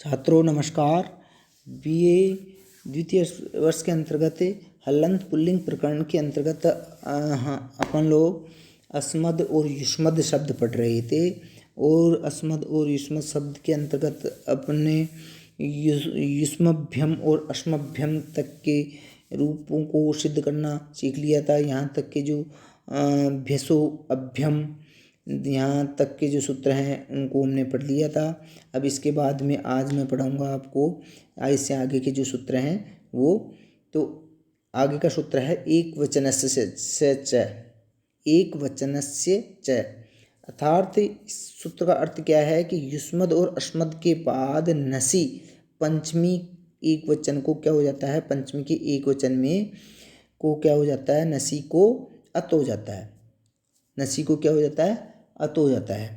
छात्रों नमस्कार। बीए द्वितीय वर्ष के अंतर्गत हलंत पुल्लिंग प्रकरण के अंतर्गत अपन लोग अस्मद और युष्मद शब्द पढ़ रहे थे और अस्मद और युष्मद शब्द के अंतर्गत अपने युष्मभ्यम और अश्मभ्यम तक के रूपों को सिद्ध करना सीख लिया था। यहाँ तक के जो भ्यसो अभ्यम यहाँ तक के जो सूत्र हैं उनको हमने पढ़ लिया था। अब इसके बाद में आज मैं पढ़ाऊँगा आपको इससे आगे के जो सूत्र हैं वो। तो आगे का सूत्र है एक वचनस्य च, एक वचनस्य च, अर्थात इस सूत्र का अर्थ क्या है कि युष्मद और अश्मद के बाद नसी पंचमी एक वचन को क्या हो जाता है, पंचमी के एक वचन में को क्या हो जाता है, नसी को अत हो जाता है। नसी को क्या हो जाता है, अत हो जाता है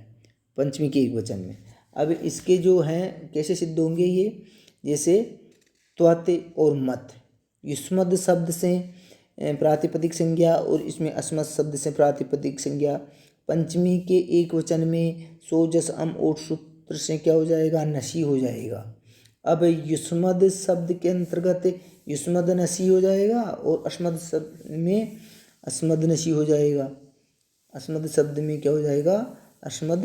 पंचमी के एक वचन में। अब इसके जो हैं कैसे सिद्ध होंगे ये, जैसे त्वत और मत, युष्मद शब्द से प्रातिपदिक संज्ञा और इसमें अस्मद शब्द से प्रातिपदिक संज्ञा। पंचमी के एक वचन में सो जस अम और सूत्र से क्या हो जाएगा, नसी हो जाएगा। अब युष्मद शब्द के अंतर्गत युष्मद नसी हो जाएगा और अस्मद शब्द में अस्मद नसी हो जाएगा। अस्मद शब्द में क्या हो जाएगा, अस्मद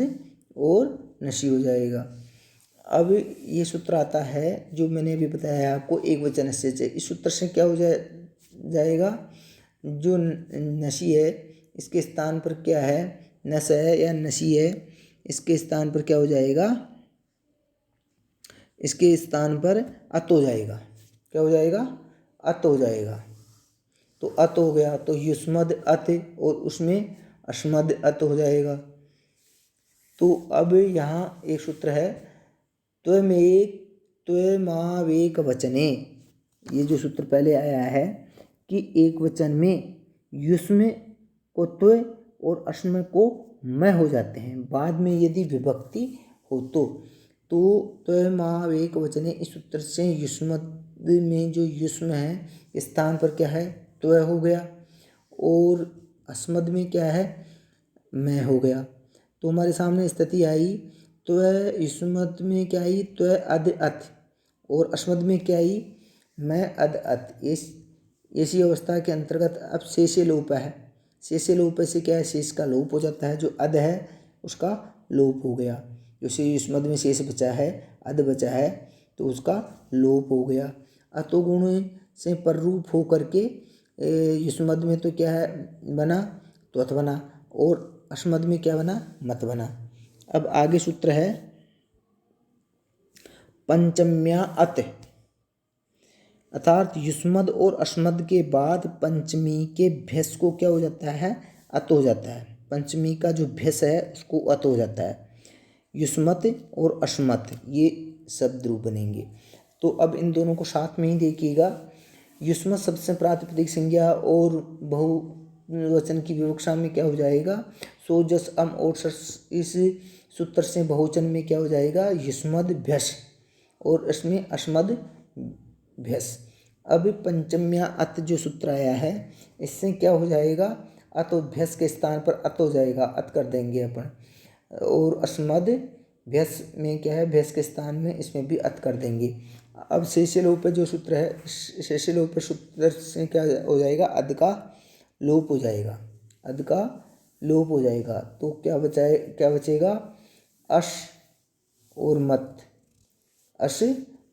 और नसी हो जाएगा। अब ये सूत्र आता है जो मैंने अभी बताया आपको, एक वचन से। इस सूत्र से क्या हो जाएगा, जो नसी है इसके स्थान पर क्या है, नस है या नसी है, इसके स्थान पर क्या हो जाएगा, इसके स्थान पर अत हो जाएगा। क्या हो जाएगा, अत हो जाएगा। तो अत हो गया तो युष्मद अत और उसमें अस्मद अत हो जाएगा। तो अब यहाँ एक सूत्र है त्वमावेक वचने। ये जो सूत्र पहले आया है कि एक वचन में युष्म को त्व और अस्म को मैं हो जाते हैं, बाद में यदि विभक्ति हो तो त्वमावेक वचने। इस सूत्र से युष्मद में जो युष्म है स्थान पर क्या है, त्व हो गया और अस्मद में क्या है, मैं हो गया। तो हमारे सामने स्थिति आई, त्व युष्मद में क्या आई, त्व अद अत, और अस्मद में क्या आई, मैं अद अत। ऐसी अवस्था के अंतर्गत अब शेष लोप है। शेष लोप से क्या है, शेष का लोप हो जाता है। जो अद है उसका लोप हो गया। जैसे युष्मद में शेष बचा है, अद बचा है, तो उसका लोप हो गया। अतो गुण से पररूप हो करके युष्मद में तो क्या है बना, त्वत बना, और अस्मद में क्या बना, मत बना। अब आगे सूत्र है पंचम्या अत, अर्थात युष्मद और अस्मद के बाद पंचमी के भ्यस को क्या हो जाता है, अत हो जाता है। पंचमी का जो भ्यस है उसको अत हो जाता है। युष्मत और अस्मत ये शब्द रूप बनेंगे। तो अब इन दोनों को साथ में ही देखिएगा। युष्मत शब्द से प्रातिपदिक संज्ञा और बहुवचन की विवक्षा में क्या हो जाएगा, सो जस अम और सस। इस सूत्र से बहुवचन में क्या हो जाएगा, युष्मद भ्यस और इसमें अस्मद भ्यस। अब पंचम्या अत जो सूत्र आया है इससे क्या हो जाएगा, अत और भ्यस के स्थान पर अत हो जाएगा, अत कर देंगे अपन। और अस्मद भ्यस में क्या है, भ्यस के स्थान में इसमें भी अत कर देंगे। अब शेष लोप जो सूत्र है, शेष लोप सूत्र से क्या हो जाएगा, अद का लोप हो जाएगा, अद का लोप हो जाएगा। तो क्या बचेगा, अश और मत, अश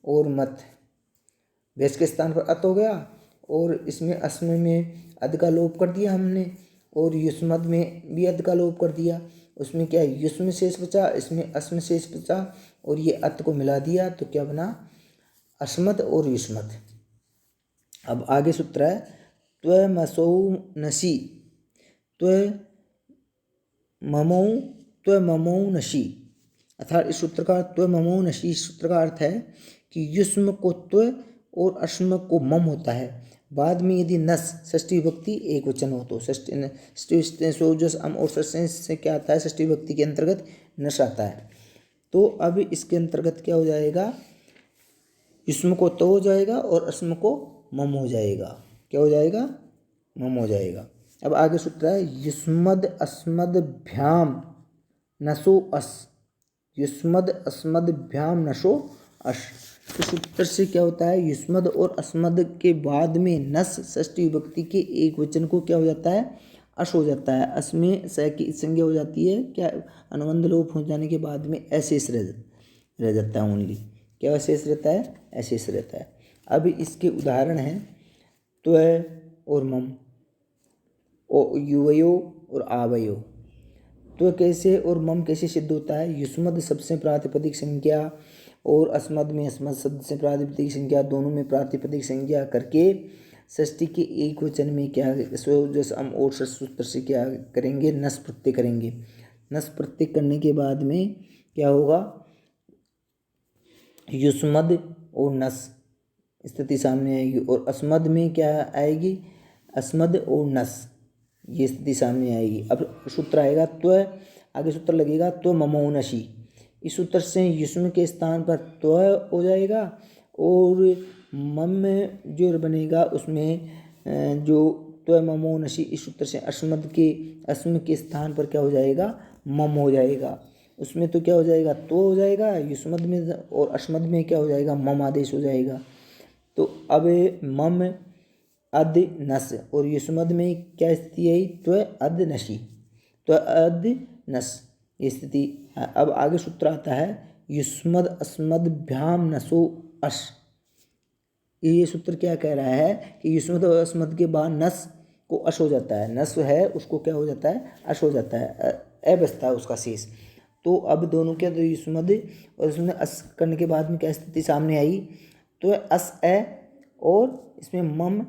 और मत। भ्यस के स्थान पर अत हो गया और इसमें अस्म में अद का लोप कर दिया हमने, और युष्मद में भी अद का लोप कर दिया। उसमें क्या है, युष्म शेष बचा, इसमें अस्म शेष बचा, और ये अत को मिला दिया तो क्या बना, अस्मद और युष्मद। अब आगे सूत्र है त्वमसौ नसी, त्वममौ नसी, अर्थात इस सूत्र का त्वममौ नसी सूत्र का अर्थ है कि युष्म को त्व और अस्म को मम होता है। बाद में यदि नस षष्ठी विभक्ति एक वचन हो तो षष्ठी सो जस अम और षष्ठी से क्या आता है, षष्ठी विभक्ति के अंतर्गत नस आता है। तो अब इसके अंतर्गत क्या हो जाएगा, युष्म को तो हो जाएगा और अस्म को मम हो जाएगा। क्या हो जाएगा, मम हो जाएगा। अब आगे सूत्र है युष्मद अस्मद भ्याम नसो अस, युष्मद अस्मद भ्याम नसो अश। इस सूत्र से क्या होता है, युष्मद और अस्मद के बाद में नस षष्ठी विभक्ति के एक वचन को क्या हो जाता है, अश हो जाता है। अस में स की संज्ञा हो जाती है क्या, अनुबंध लोप हो जाने के बाद में अशेष रह जाता है ओनली। क्या अशेष रहता है, अशेष रहता है। अब इसके उदाहरण हैं त्वय और मम, युवयो और आवयो। त्वय कैसे और मम कैसे सिद्ध होता है, युष्मद शब्द से प्रातिपदिक संज्ञा और अस्मद में अस्मद शब्द से प्रातिपदिक संज्ञा, दोनों में प्रातिपदिक संज्ञा करके षष्ठी के एक वचन में क्या जैसे हम और सूत्र से क्या करेंगे, नस प्रत्यय करेंगे। नस प्रत्यय करने के बाद में क्या होगा, युष्मद और नस स्थिति सामने आएगी, और अस्मद में क्या आएगी, अस्मद और नस, ये स्थिति सामने आएगी। अब सूत्र आएगा त्वय, आगे सूत्र लगेगा त्व ममोनशी। इस सूत्र से युष्म के स्थान पर त्वय हो जाएगा, और मम में जो बनेगा उसमें जो त्वय ममोनशी, इस सूत्र से अस्म के स्थान पर क्या हो जाएगा, मम हो जाएगा। उसमें तो क्या हो जाएगा, तो हो जाएगा युष्मद में, और अस्मद में क्या हो जाएगा, मम आदेश हो जाएगा। तो अब मम अद नस, और युष्मद में क्या स्थिति आई, त्वय अद नशी, त्वय अद नस, ये स्थिति। अब आगे सूत्र आता है युष्मद अस्मद भ्याम नसो अश। ये सूत्र क्या कह रहा है कि युष्मद और अस्मद के बाद नस को अश हो जाता है, नस है उसको क्या हो जाता है, अश हो जाता है, अ बचता है उसका शेष। तो अब दोनों क्या, तो युष्मद और उसमें अस करने के बाद में क्या स्थिति सामने आई, तो अस ए, और इसमें मम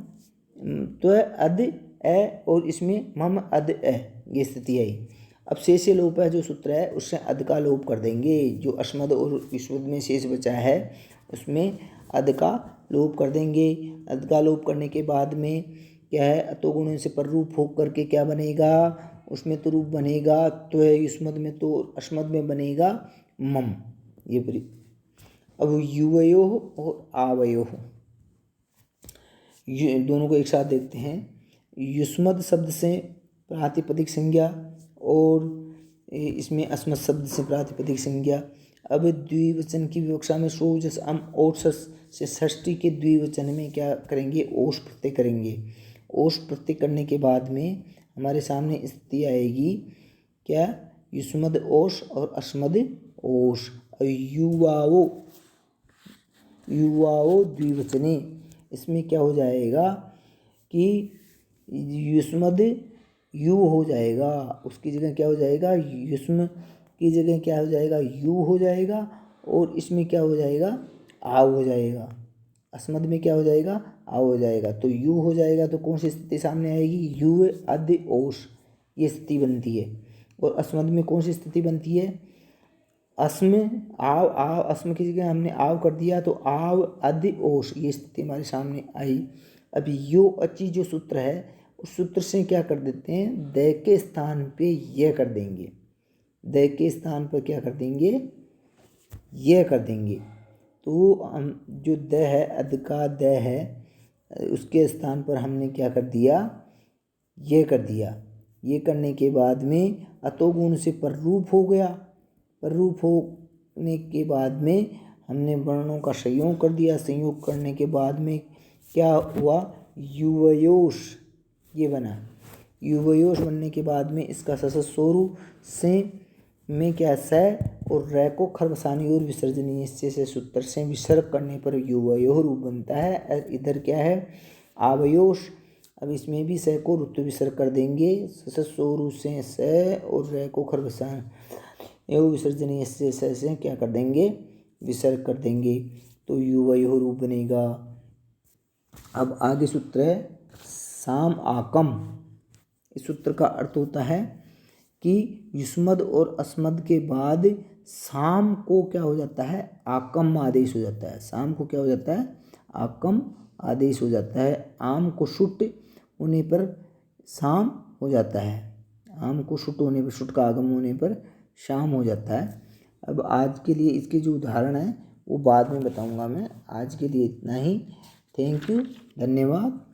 तो अद ए, और इसमें मम अद ए, ये स्थिति आई। अब शेष लोप है जो सूत्र है, उससे अद का लोप कर देंगे। जो अस्मद और युष्मद में शेष बचा है उसमें अद का लोप कर देंगे। अद का लोप करने के बाद में क्या है, अतो गुण से पर रूप हो करके क्या बनेगा, उसमें तो रूप बनेगा तो है युष्मद में, तो अस्मद में बनेगा मम, ये पूरी। अब युवयो और आवयो, दोनों को एक साथ देखते हैं। युष्मद शब्द से प्रातिपदिक संज्ञा, और इसमें अस्मद शब्द से प्रातिपदिक संज्ञा। अब द्विवचन की विवक्षा में सो जस अम और सस से षष्ठी के द्विवचन में क्या करेंगे, ओष प्रत्यय करेंगे। ओष प्रत्यय करने के बाद में हमारे सामने स्थिति आएगी क्या, युष्मद ओष और अस्मद ओष। युवाओ, युवाओ द्विवचने, इसमें क्या हो जाएगा कि युष्मद यू हो जाएगा, उसकी जगह क्या हो जाएगा, युष्म की जगह क्या हो जाएगा, यू हो जाएगा, और इसमें क्या हो जाएगा, आव हो जाएगा। अस्मद में क्या हो जाएगा, आव हो जाएगा। तो यू हो जाएगा, तो कौन सी स्थिति सामने आएगी, यू अद ओष, ये स्थिति बनती है। और अस्मद में कौन सी स्थिति बनती है, अस्म आव, आव अस्म की जगह हमने आव कर दिया, तो आव अद ओष, ये स्थिति हमारे सामने आई। अभी यो अची जो सूत्र है, उस सूत्र से क्या कर देते हैं, द के स्थान पे यह कर देंगे, द के स्थान पर क्या कर देंगे, यह कर देंगे। तो हम जो द है, अद का द है, उसके स्थान पर हमने क्या कर दिया, ये कर दिया। ये करने के बाद में अतो गुण से पर रूप हो गया, पर रूप होने के बाद में हमने वर्णों का संयोग कर दिया। संयोग करने के बाद में क्या हुआ, युवयोष, ये बना। युवयोष बनने के बाद में इसका ससुरु से में क्या स और रै को खरबसानी और विसर्जनीय से सूत्र से विसर्ग करने पर युवयो रूप बनता है। इधर क्या है, आवयोष। अब इसमें भी स को ऋतु विसर्ग कर देंगे, ससुरु से स और रै को खरबसानी एवं विसर्जनीय से क्या कर देंगे, विसर्ग कर देंगे, तो युवयो रूप बनेगा। अब आगे सूत्र है साम आकम। इस सूत्र का अर्थ होता है कि युष्मद और अस्मद के बाद साम को क्या हो जाता है, आकम आदेश हो जाता है। साम को क्या हो जाता है, आकम आदेश हो जाता है। आम को शुट होने पर साम हो जाता है, आम को शुट होने पर, शुट का आगम होने पर शाम हो जाता है। अब आज के लिए इसके जो उदाहरण है वो बाद में बताऊंगा मैं, आज के लिए इतना ही। थैंक यू, धन्यवाद।